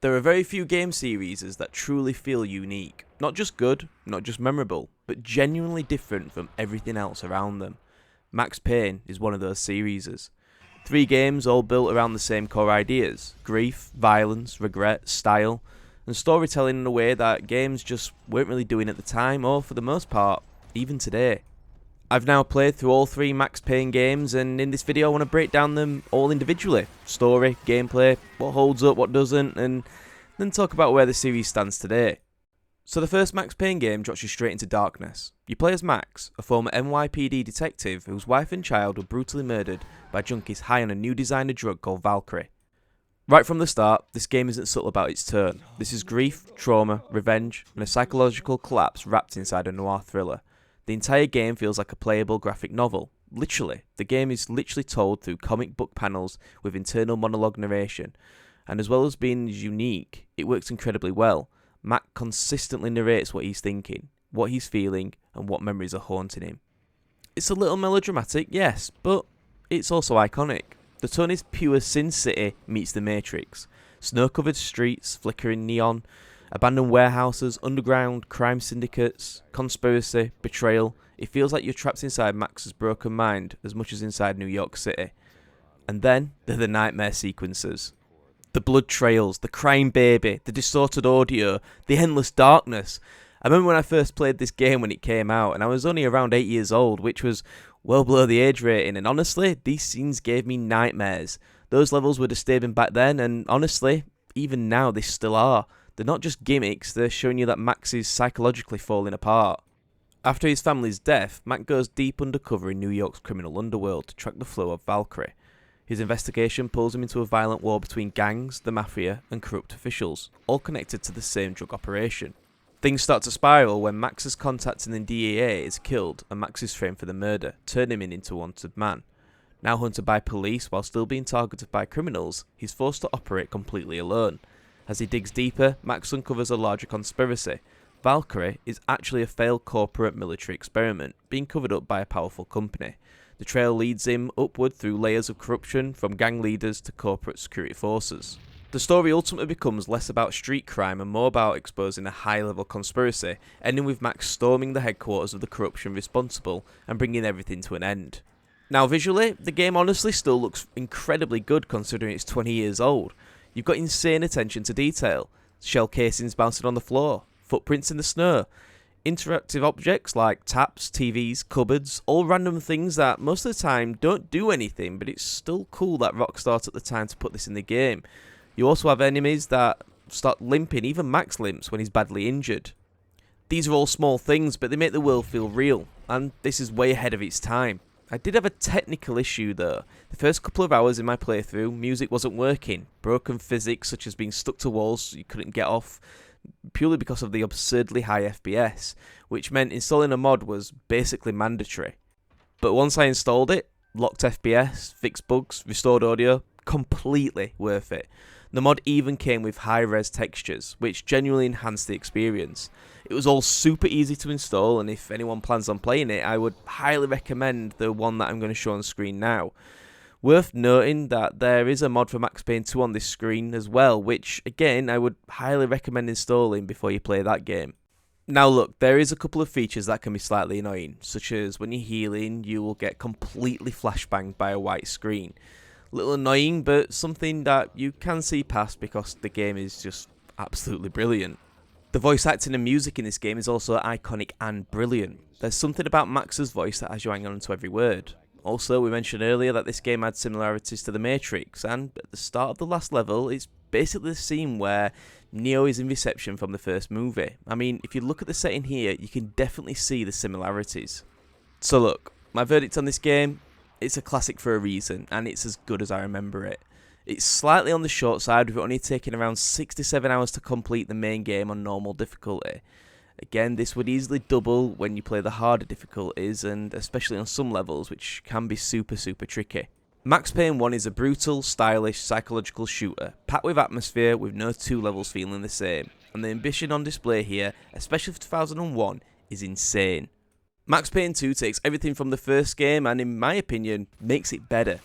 There are very few game series that truly feel unique. Not just good, not just memorable, but genuinely different from everything else around them. Max Payne is one of those series. 3 games all built around the same core ideas: grief, violence, regret, style, and storytelling in a way that games just weren't really doing at the time, or for the most part, even today. I've now played through all 3 Max Payne games, and in this video I want to break down them all individually. Story, gameplay, what holds up, what doesn't, and then talk about where the series stands today. So the first Max Payne game drops you straight into darkness. You play as Max, a former NYPD detective whose wife and child were brutally murdered by junkies high on a new designer drug called Valkyrie. Right from the start, this game isn't subtle about its tone. This is grief, trauma, revenge, and a psychological collapse wrapped inside a noir thriller. The entire game feels like a playable graphic novel. Literally, the game is literally told through comic book panels with internal monologue narration, and as well as being unique, it works incredibly well. Mac consistently narrates what he's thinking, what he's feeling, and what memories are haunting him. It's a little melodramatic, yes, but it's also iconic. The tone is pure Sin City meets The Matrix. Snow-covered streets, flickering neon, abandoned warehouses, underground crime syndicates, conspiracy, betrayal. It feels like you're trapped inside Max's broken mind as much as inside New York City. And then there are the nightmare sequences. The blood trails, the crying baby, the distorted audio, the endless darkness. I remember when I first played this game when it came out, and I was only around 8 years old, which was well below the age rating, and honestly, these scenes gave me nightmares. Those levels were disturbing back then, and honestly, even now they still are. They're not just gimmicks, they're showing you that Max is psychologically falling apart. After his family's death, Mac goes deep undercover in New York's criminal underworld to track the flow of Valkyrie. His investigation pulls him into a violent war between gangs, the mafia, and corrupt officials, all connected to the same drug operation. Things start to spiral when Max's contact in the DEA is killed and Max is framed for the murder, turning him into a wanted man. Now hunted by police while still being targeted by criminals, he's forced to operate completely alone. As he digs deeper, Max uncovers a larger conspiracy. Valkyrie is actually a failed corporate military experiment, being covered up by a powerful company. The trail leads him upward through layers of corruption, from gang leaders to corporate security forces. The story ultimately becomes less about street crime and more about exposing a high-level conspiracy, ending with Max storming the headquarters of the corruption responsible and bringing everything to an end. Now visually, the game honestly still looks incredibly good considering it's 20 years old. You've got insane attention to detail, shell casings bouncing on the floor, footprints in the snow, interactive objects like taps, TVs, cupboards, all random things that most of the time don't do anything, but it's still cool that Rockstar took the time to put this in the game. You also have enemies that start limping, even Max limps when he's badly injured. These are all small things, but they make the world feel real, and this is way ahead of its time. I did have a technical issue though. The first couple of hours in my playthrough, music wasn't working. Broken physics such as being stuck to walls you couldn't get off, purely because of the absurdly high FPS, which meant installing a mod was basically mandatory. But once I installed it, locked FPS, fixed bugs, restored audio, completely worth it. The mod even came with high-res textures, which genuinely enhanced the experience. It was all super easy to install, and if anyone plans on playing it, I would highly recommend the one that I'm going to show on screen now. Worth noting that there is a mod for Max Payne 2 on this screen as well, which again I would highly recommend installing before you play that game. Now look, there is a couple of features that can be slightly annoying, such as when you're healing you will get completely flashbanged by a white screen. A little annoying, but something that you can see past because the game is just absolutely brilliant. The voice acting and music in this game is also iconic and brilliant. There's something about Max's voice that has you hanging on to every word. Also, we mentioned earlier that this game had similarities to The Matrix, and at the start of the last level, it's basically the scene where Neo is in reception from the first movie. I mean, if you look at the setting here, you can definitely see the similarities. So look, my verdict on this game, it's a classic for a reason, and it's as good as I remember it. It's slightly on the short side, with it only taking around 67 hours to complete the main game on normal difficulty. Again, this would easily double when you play the harder difficulties, and especially on some levels, which can be super tricky. Max Payne 1 is a brutal, stylish, psychological shooter, packed with atmosphere with no 2 levels feeling the same, and the ambition on display here, especially for 2001, is insane. Max Payne 2 takes everything from the first game and, in my opinion, makes it better.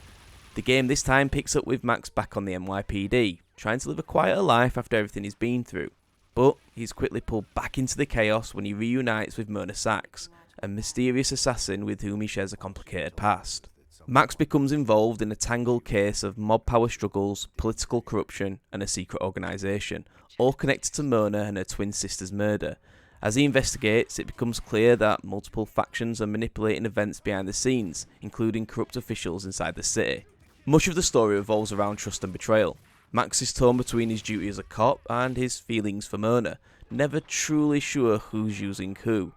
The game this time picks up with Max back on the NYPD, trying to live a quieter life after everything he's been through. But he's quickly pulled back into the chaos when he reunites with Myrna Sachs, a mysterious assassin with whom he shares a complicated past. Max becomes involved in a tangled case of mob power struggles, political corruption, and a secret organisation, all connected to Myrna and her twin sister's murder. As he investigates, it becomes clear that multiple factions are manipulating events behind the scenes, including corrupt officials inside the city. Much of the story revolves around trust and betrayal. Max is torn between his duty as a cop and his feelings for Myrna, never truly sure who's using who.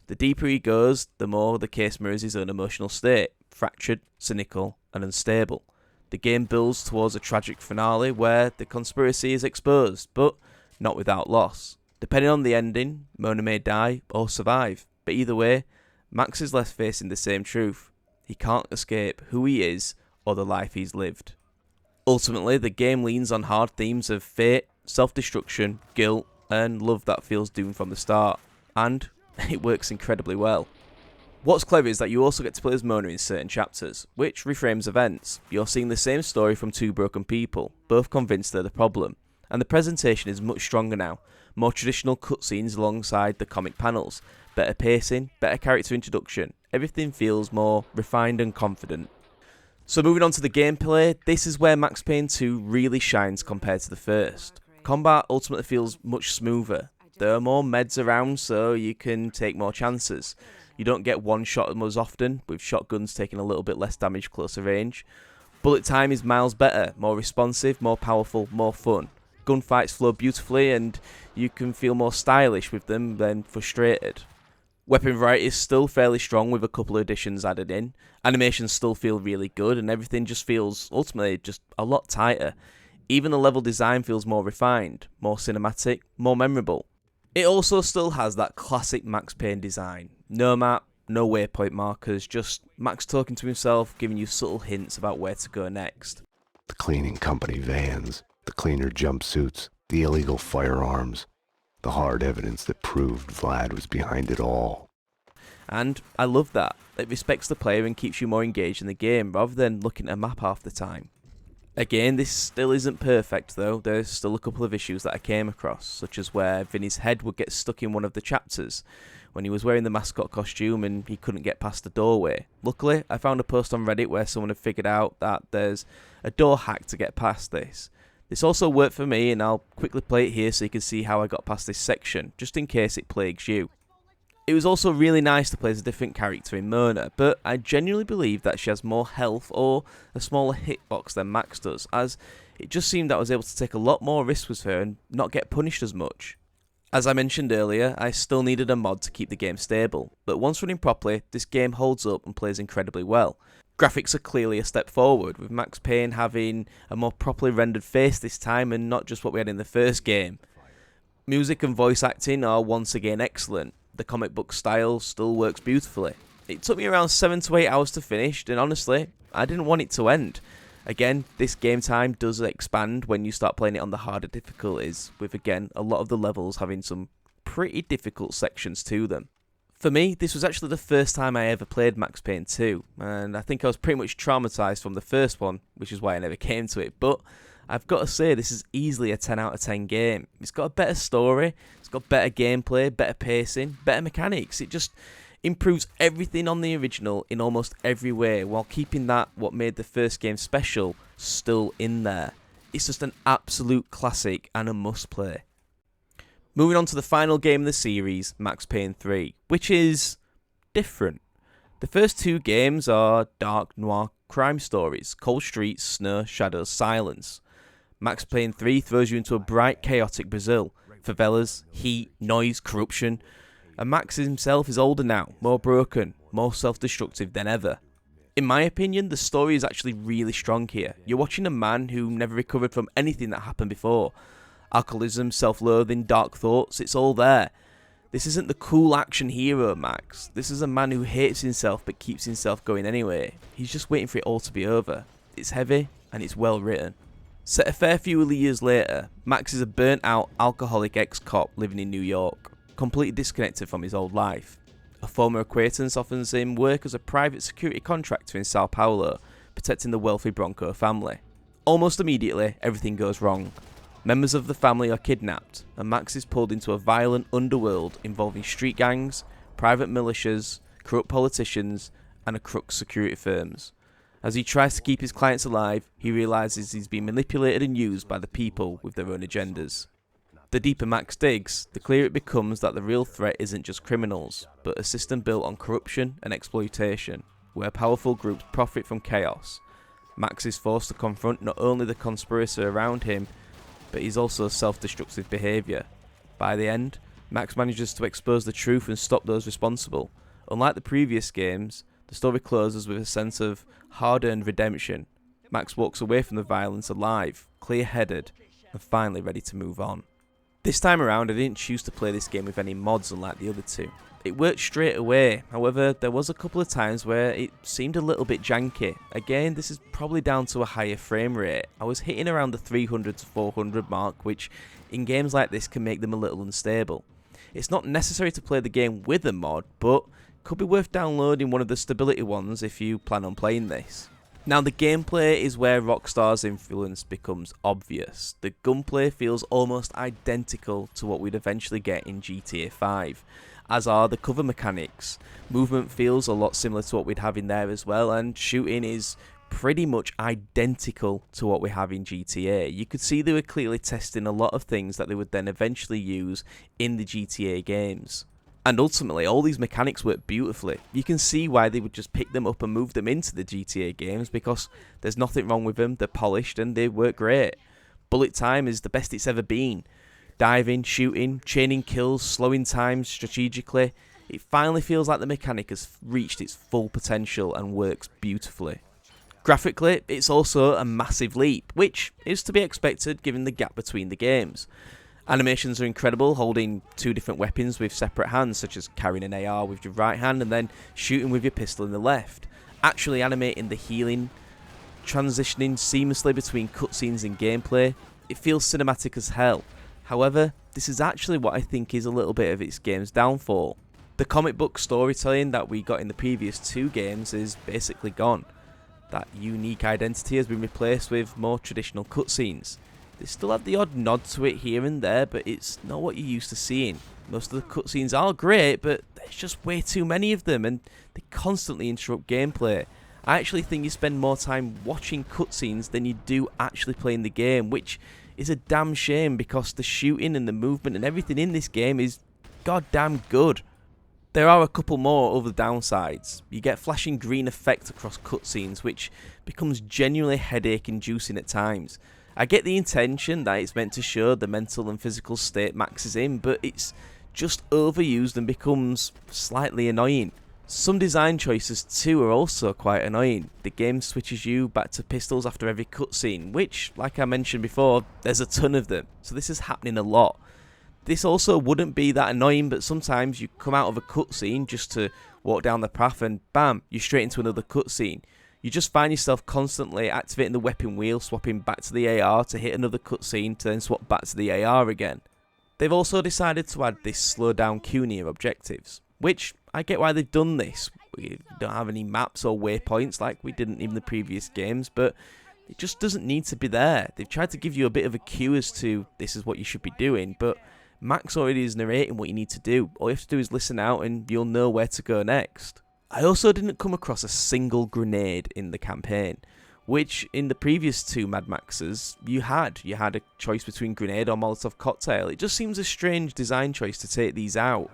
The deeper he goes, the more the case mirrors his own emotional state, fractured, cynical, and unstable. The game builds towards a tragic finale where the conspiracy is exposed, but not without loss. Depending on the ending, Myrna may die or survive, but either way, Max is left facing the same truth. He can't escape who he is or the life he's lived. Ultimately, the game leans on hard themes of fate, self-destruction, guilt, and love that feels doomed from the start, and it works incredibly well. What's clever is that you also get to play as Myrna in certain chapters, which reframes events. You're seeing the same story from two broken people, both convinced they're the problem, and the presentation is much stronger now. More traditional cutscenes alongside the comic panels, better pacing, better character introduction, everything feels more refined and confident. So moving on to the gameplay, this is where Max Payne 2 really shines compared to the first. Combat ultimately feels much smoother. There are more meds around, so you can take more chances. You don't get one shot as often, with shotguns taking a little bit less damage closer range. Bullet time is miles better, more responsive, more powerful, more fun. Gunfights flow beautifully and you can feel more stylish with them than frustrated. Weapon variety is still fairly strong with a couple of additions added in. Animations still feel really good and everything just feels ultimately just a lot tighter. Even the level design feels more refined, more cinematic, more memorable. It also still has that classic Max Payne design. No map, no waypoint markers, just Max talking to himself, giving you subtle hints about where to go next. The cleaning company vans, the cleaner jumpsuits, the illegal firearms, the hard evidence that proved Vlad was behind it all. And I love that. It respects the player and keeps you more engaged in the game rather than looking at a map half the time. Again, this still isn't perfect though. There's still a couple of issues that I came across, such as where Vinny's head would get stuck in one of the chapters when he was wearing the mascot costume and he couldn't get past the doorway. Luckily, I found a post on Reddit where someone had figured out that there's a door hack to get past this. This also worked for me and I'll quickly play it here so you can see how I got past this section, just in case it plagues you. It was also really nice to play as a different character in Myrna, but I genuinely believe that she has more health or a smaller hitbox than Max does, as it just seemed that I was able to take a lot more risks with her and not get punished as much. As I mentioned earlier, I still needed a mod to keep the game stable, but once running properly, this game holds up and plays incredibly well. Graphics are clearly a step forward, with Max Payne having a more properly rendered face this time and not just what we had in the first game. Music and voice acting are once again excellent. The comic book style still works beautifully. It took me around 7 to 8 hours to finish, and honestly, I didn't want it to end. Again, this game time does expand when you start playing it on the harder difficulties, with again, a lot of the levels having some pretty difficult sections to them. For me, this was actually the first time I ever played Max Payne 2, and I think I was pretty much traumatised from the first one, which is why I never came to it, but I've got to say this is easily a 10 out of 10 game. It's got a better story, it's got better gameplay, better pacing, better mechanics. It just improves everything on the original in almost every way, while keeping that what made the first game special still in there. It's just an absolute classic and a must play. Moving on to the final game of the series, Max Payne 3, which is different. The first two games are dark noir crime stories, cold streets, snow, shadows, silence. Max Payne 3 throws you into a bright, chaotic Brazil. Favelas, heat, noise, corruption. And Max himself is older now, more broken, more self-destructive than ever. In my opinion, the story is actually really strong here. You're watching a man who never recovered from anything that happened before. Alcoholism, self-loathing, dark thoughts, it's all there. This isn't the cool action hero Max. This is a man who hates himself but keeps himself going anyway. He's just waiting for it all to be over. It's heavy and it's well written. Set a fair few years later, Max is a burnt out alcoholic ex-cop living in New York, completely disconnected from his old life. A former acquaintance offers him work as a private security contractor in Sao Paulo, protecting the wealthy Bronco family. Almost immediately, everything goes wrong. Members of the family are kidnapped, and Max is pulled into a violent underworld involving street gangs, private militias, corrupt politicians, and a crooks security firms. As he tries to keep his clients alive, he realises he's being manipulated and used by the people with their own agendas. The deeper Max digs, the clearer it becomes that the real threat isn't just criminals, but a system built on corruption and exploitation, where powerful groups profit from chaos. Max is forced to confront not only the conspiracy around him, but he's also self-destructive behaviour. By the end, Max manages to expose the truth and stop those responsible. Unlike the previous games, the story closes with a sense of hard-earned redemption. Max walks away from the violence alive, clear-headed, and finally ready to move on. This time around, I didn't choose to play this game with any mods unlike the other two. It worked straight away, however there was a couple of times where it seemed a little bit janky. Again, this is probably down to a higher frame rate. I was hitting around the 300 to 400 mark, which in games like this can make them a little unstable. It's not necessary to play the game with a mod, but could be worth downloading one of the stability ones if you plan on playing this. Now the gameplay is where Rockstar's influence becomes obvious. The gunplay feels almost identical to what we'd eventually get in GTA 5, as are the cover mechanics. Movement feels a lot similar to what we'd have in there as well, and shooting is pretty much identical to what we have in GTA. You could see they were clearly testing a lot of things that they would then eventually use in the GTA games. And ultimately, all these mechanics work beautifully. You can see why they would just pick them up and move them into the GTA games, because there's nothing wrong with them, they're polished and they work great. Bullet time is the best it's ever been. Diving, shooting, chaining kills, slowing time strategically. It finally feels like the mechanic has reached its full potential and works beautifully. Graphically, it's also a massive leap, which is to be expected given the gap between the games. Animations are incredible, holding two different weapons with separate hands, such as carrying an AR with your right hand and then shooting with your pistol in the left. Actually animating the healing, transitioning seamlessly between cutscenes and gameplay. It feels cinematic as hell. However, this is actually what I think is a little bit of its game's downfall. The comic book storytelling that we got in the previous two games is basically gone. That unique identity has been replaced with more traditional cutscenes. They still have the odd nod to it here and there, but it's not what you're used to seeing. Most of the cutscenes are great, but there's just way too many of them, and they constantly interrupt gameplay. I actually think you spend more time watching cutscenes than you do actually playing the game, which is a damn shame because the shooting and the movement and everything in this game is goddamn good. There are a couple more other downsides. You get flashing green effect across cutscenes, which becomes genuinely headache-inducing at times. I get the intention that it's meant to show the mental and physical state Max is in, but it's just overused and becomes slightly annoying. Some design choices too are also quite annoying. The game switches you back to pistols after every cutscene, which, like I mentioned before, there's a ton of them, so this is happening a lot. This also wouldn't be that annoying, but sometimes you come out of a cutscene just to walk down the path and bam, you're straight into another cutscene. You just find yourself constantly activating the weapon wheel, swapping back to the AR to hit another cutscene to then swap back to the AR again. They've also decided to add this slow down queue near objectives, which I get why they've done this. We don't have any maps or waypoints like we didn't in the previous games, but it just doesn't need to be there. They've tried to give you a bit of a cue as to this is what you should be doing, but Max already is narrating what you need to do. All you have to do is listen out and you'll know where to go next. I also didn't come across a single grenade in the campaign, which in the previous two Mad Maxes you had. You had a choice between grenade or Molotov cocktail. It just seems a strange design choice to take these out.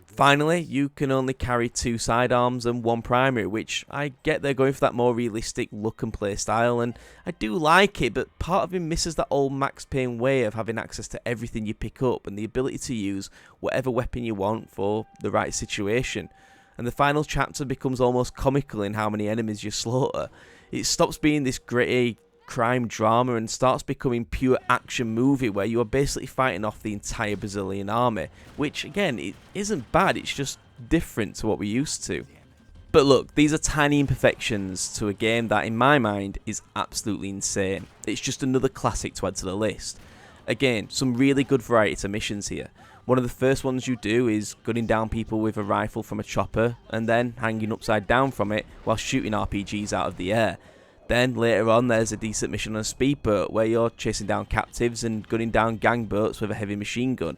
Finally, you can only carry 2 sidearms and 1 primary, which I get they're going for that more realistic look and play style, and I do like it, but part of me misses that old Max Payne way of having access to everything you pick up and the ability to use whatever weapon you want for the right situation. And the final chapter becomes almost comical in how many enemies you slaughter. It stops being this gritty crime drama and starts becoming pure action movie where you are basically fighting off the entire Brazilian army, which again, it isn't bad, it's just different to what we're used to. But look, these are tiny imperfections to a game that in my mind is absolutely insane. It's just another classic to add to the list. Again, some really good variety to missions here. One of the first ones you do is gunning down people with a rifle from a chopper and then hanging upside down from it while shooting RPGs out of the air. Then later on there's a decent mission on a speedboat where you're chasing down captives and gunning down gang boats with a heavy machine gun.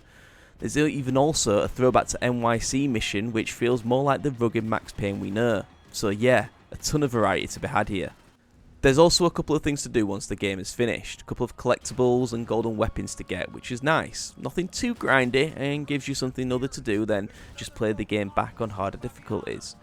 There's even also a throwback to NYC mission which feels more like the rugged Max Payne we know. So yeah, a ton of variety to be had here. There's also a couple of things to do once the game is finished, a couple of collectibles and golden weapons to get, which is nice. Nothing too grindy and gives you something other to do than just play the game back on harder difficulties.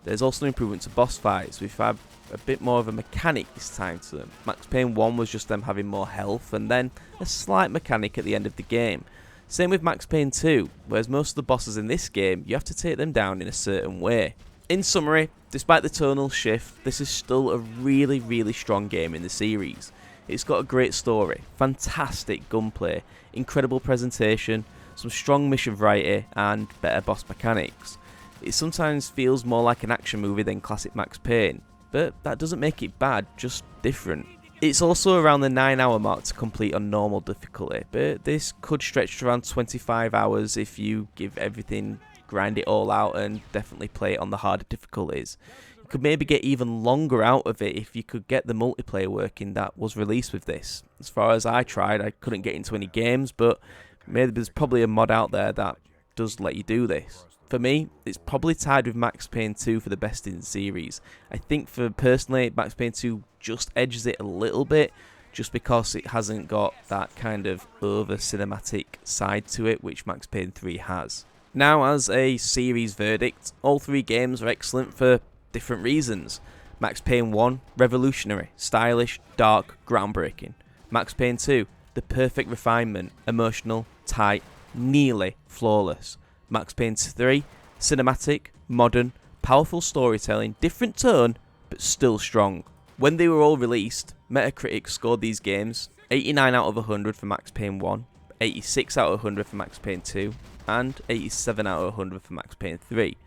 There's also an improvement to boss fights. We've had a bit more of a mechanic this time to them. Max Payne 1 was just them having more health and then a slight mechanic at the end of the game. Same with Max Payne 2, whereas most of the bosses in this game, you have to take them down in a certain way. In summary, despite the tonal shift, this is still a really strong game in the series. It's got a great story, fantastic gunplay, incredible presentation, some strong mission variety and better boss mechanics. It sometimes feels more like an action movie than classic Max Payne, but that doesn't make it bad, just different. It's also around the 9-hour mark to complete on normal difficulty, but this could stretch to around 25 hours if you give everything, grind it all out and definitely play it on the harder difficulties. You could maybe get even longer out of it if you could get the multiplayer working that was released with this. As far as I tried, I couldn't get into any games, but maybe there's probably a mod out there that does let you do this. For me, it's probably tied with Max Payne 2 for the best in the series. I think for personally, Max Payne 2 just edges it a little bit, just because it hasn't got that kind of over cinematic side to it, which Max Payne 3 has. Now, as a series verdict, all three games are excellent for different reasons. Max Payne 1, revolutionary, stylish, dark, groundbreaking. Max Payne 2, the perfect refinement, emotional, tight, nearly flawless. Max Payne 3, cinematic, modern, powerful storytelling, different tone, but still strong. When they were all released, Metacritic scored these games 89 out of 100 for Max Payne 1, 86 out of 100 for Max Payne 2, and 87 out of 100 for Max Payne 3.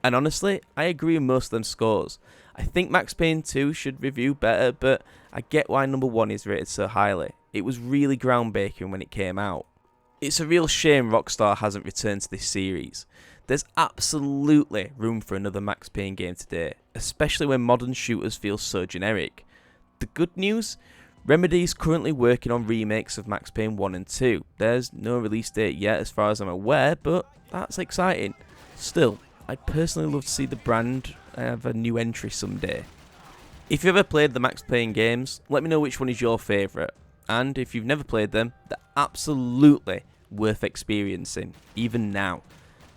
And honestly, I agree with most of them scores. I think Max Payne 2 should review better, but I get why number 1 is rated so highly. It was really groundbreaking when it came out. It's a real shame Rockstar hasn't returned to this series. There's absolutely room for another Max Payne game today, especially when modern shooters feel so generic. The good news? Remedy's currently working on remakes of Max Payne 1 and 2. There's no release date yet as far as I'm aware, but that's exciting. Still, I'd personally love to see the brand have a new entry someday. If you ever played the Max Payne games, let me know which one is your favourite. And if you've never played them, they're absolutely worth experiencing, even now.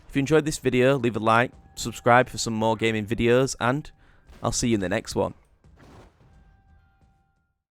If you enjoyed this video, leave a like, subscribe for some more gaming videos, and I'll see you in the next one.